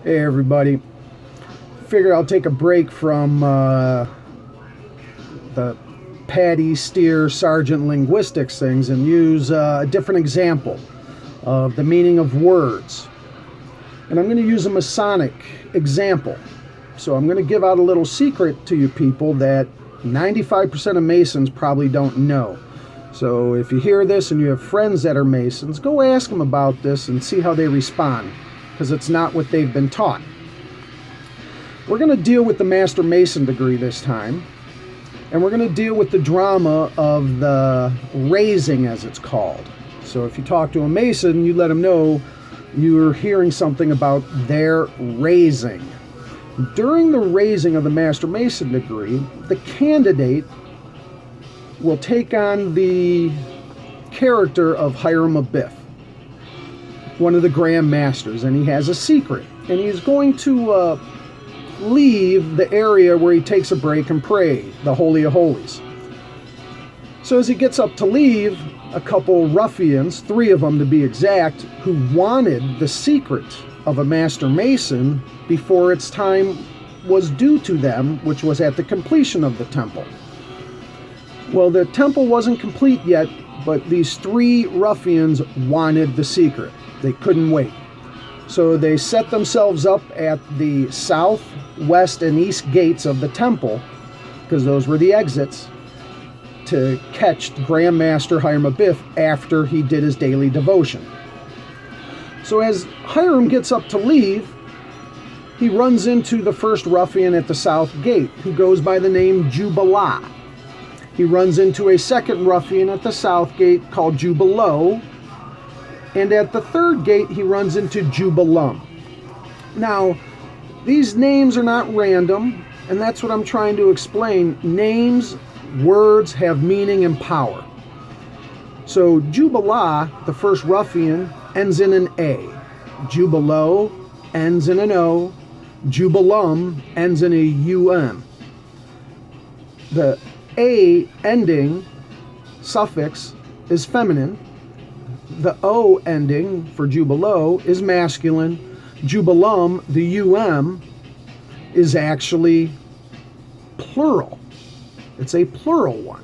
Hey everybody, figure I'll take a break from the Patty, Steer, Sargent linguistics things and use a different example of the meaning of words. And I'm going to use a Masonic example. So I'm going to give out a little secret to you people that 95% of Masons probably don't know. So if you hear this and you have friends that are Masons, go ask them about this and see how they respond, because it's not what they've been taught. We're going to deal with the Master Mason degree this time, and we're going to deal with the drama of the raising, as it's called. So if you talk to a Mason, you let them know you're hearing something about their raising. During the raising of the Master Mason degree, the candidate will take on the character of Hiram Abiff, one of the Grand Masters, and he has a secret, and he's going to leave the area where he takes a break and pray, the Holy of Holies. So as he gets up to leave, a couple ruffians, 3 of them to be exact, who wanted the secret of a Master Mason before its time was due to them, which was at the completion of the temple. Well, the temple wasn't complete yet, but these 3 ruffians wanted the secret. They couldn't wait. So they set themselves up at the south, west, and east gates of the temple, because those were the exits, to catch Grand Master Hiram Abiff after he did his daily devotion. So as Hiram gets up to leave, he runs into the first ruffian at the south gate, who goes by the name Jubilah. He runs into a second ruffian at the south gate called Jubilo, and at the third gate he runs into Jubilum. Now, these names are not random, and that's what I'm trying to explain. Names, words have meaning and power. So Jubilah, the first ruffian, ends in an A. Jubilo ends in an O. Jubilum ends in a UM. The A ending suffix is feminine. The O ending for Jubilo is masculine. Jubilum, the UM, is actually plural. It's a plural one.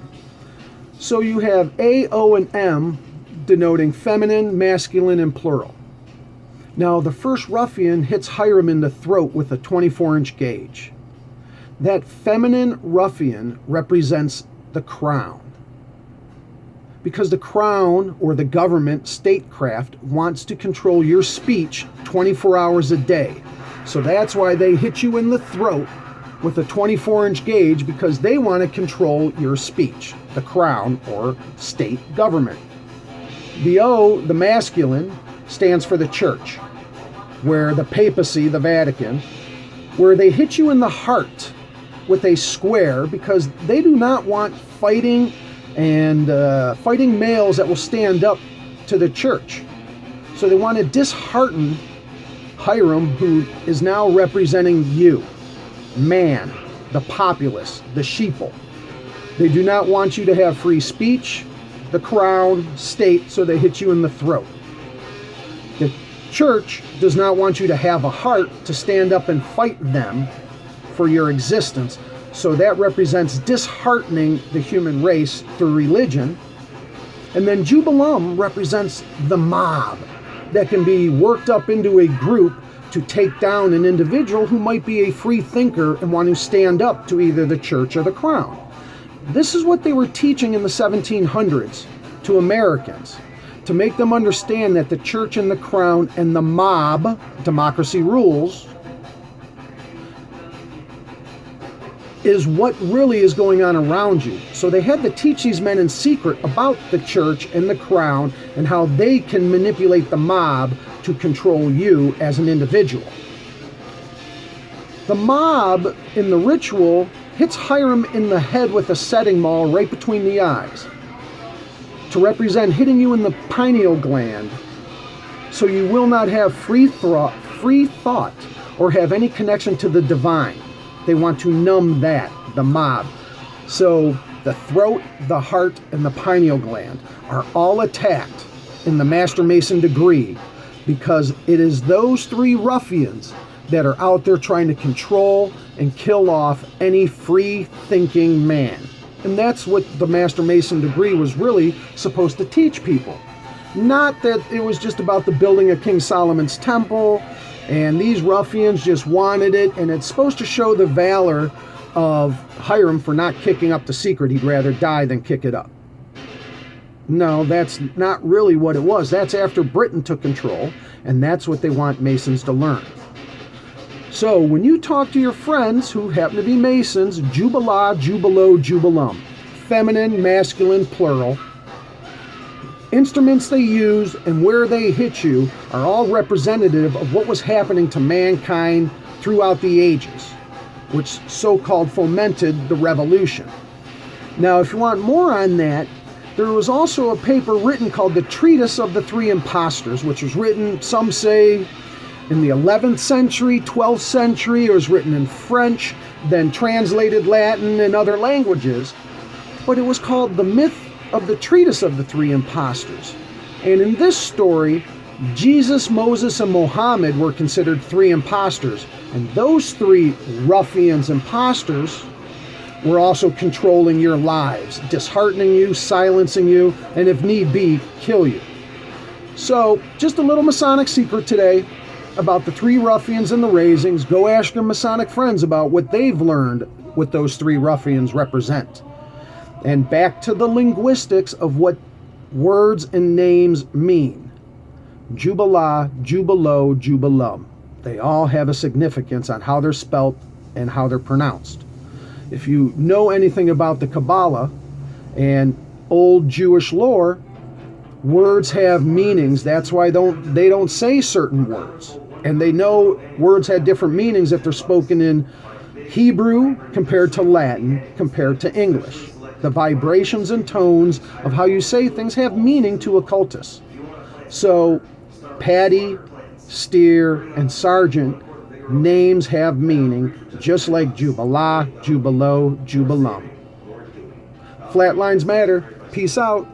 So you have A, O, and M denoting feminine, masculine, and plural. Now, the first ruffian hits Hiram in the throat with a 24-inch gauge. That feminine ruffian represents the crown, because the crown, or the government, statecraft, wants to control your speech 24 hours a day. So that's why they hit you in the throat with a 24-inch gauge, because they want to control your speech, the crown, or state government. The O, the masculine, stands for the church, where the papacy, the Vatican, where they hit you in the heart with a square, because they do not want fighting and fighting males that will stand up to the church. So they want to dishearten Hiram, who is now representing you, man, the populace, the sheeple. They do not want you to have free speech, the crown, state, so they hit you in the throat. The church does not want you to have a heart to stand up and fight them for your existence. So that represents disheartening the human race through religion. And then Jubilum represents the mob that can be worked up into a group to take down an individual who might be a free thinker and want to stand up to either the church or the crown. This is what they were teaching in the 1700s to Americans, to make them understand that the church and the crown and the mob, democracy rules, is what really is going on around you. So they had to teach these men in secret about the church and the crown and how they can manipulate the mob to control you as an individual. The mob in the ritual hits Hiram in the head with a setting maul right between the eyes, to represent hitting you in the pineal gland, so you will not have free thought or have any connection to the divine. They want to numb that, the mob. So the throat, the heart, and the pineal gland are all attacked in the Master Mason degree, because it is those 3 ruffians that are out there trying to control and kill off any free-thinking man. And that's what the Master Mason degree was really supposed to teach people. Not that it was just about the building of King Solomon's temple, and these ruffians just wanted it, and it's supposed to show the valor of Hiram for not kicking up the secret. He'd rather die than kick it up. No, that's not really what it was. That's after Britain took control, and that's what they want Masons to learn. So when you talk to your friends who happen to be Masons, Jubala, Jubilo, Jubilum, feminine, masculine, plural, instruments they use and where they hit you are all representative of what was happening to mankind throughout the ages, which so-called fomented the revolution. Now, if you want more on that, there was also a paper written called The Treatise of the Three Impostors, which was written, some say, in the 11th century, 12th century. It was written in French, then translated Latin and other languages. But it was called The Myth of the Treatise of the Three Impostors. And in this story, Jesus, Moses, and Mohammed were considered three impostors. And those three ruffians, impostors, were also controlling your lives, disheartening you, silencing you, and if need be, kill you. So, just a little Masonic secret today about the three ruffians and the raisings. Go ask your Masonic friends about what they've learned what those three ruffians represent. And back to the linguistics of what words and names mean. Jubala, Jubilo, Jubilum. They all have a significance on how they're spelt and how they're pronounced. If you know anything about the Kabbalah and old Jewish lore, words have meanings. That's why they don't say certain words. And they know words had different meanings if they're spoken in Hebrew compared to Latin compared to English. The vibrations and tones of how you say things have meaning to occultists. So, Paddy, Steer, and Sargent, names have meaning, just like Jubala, Jubilo, Jubilum. Flat lines matter. Peace out.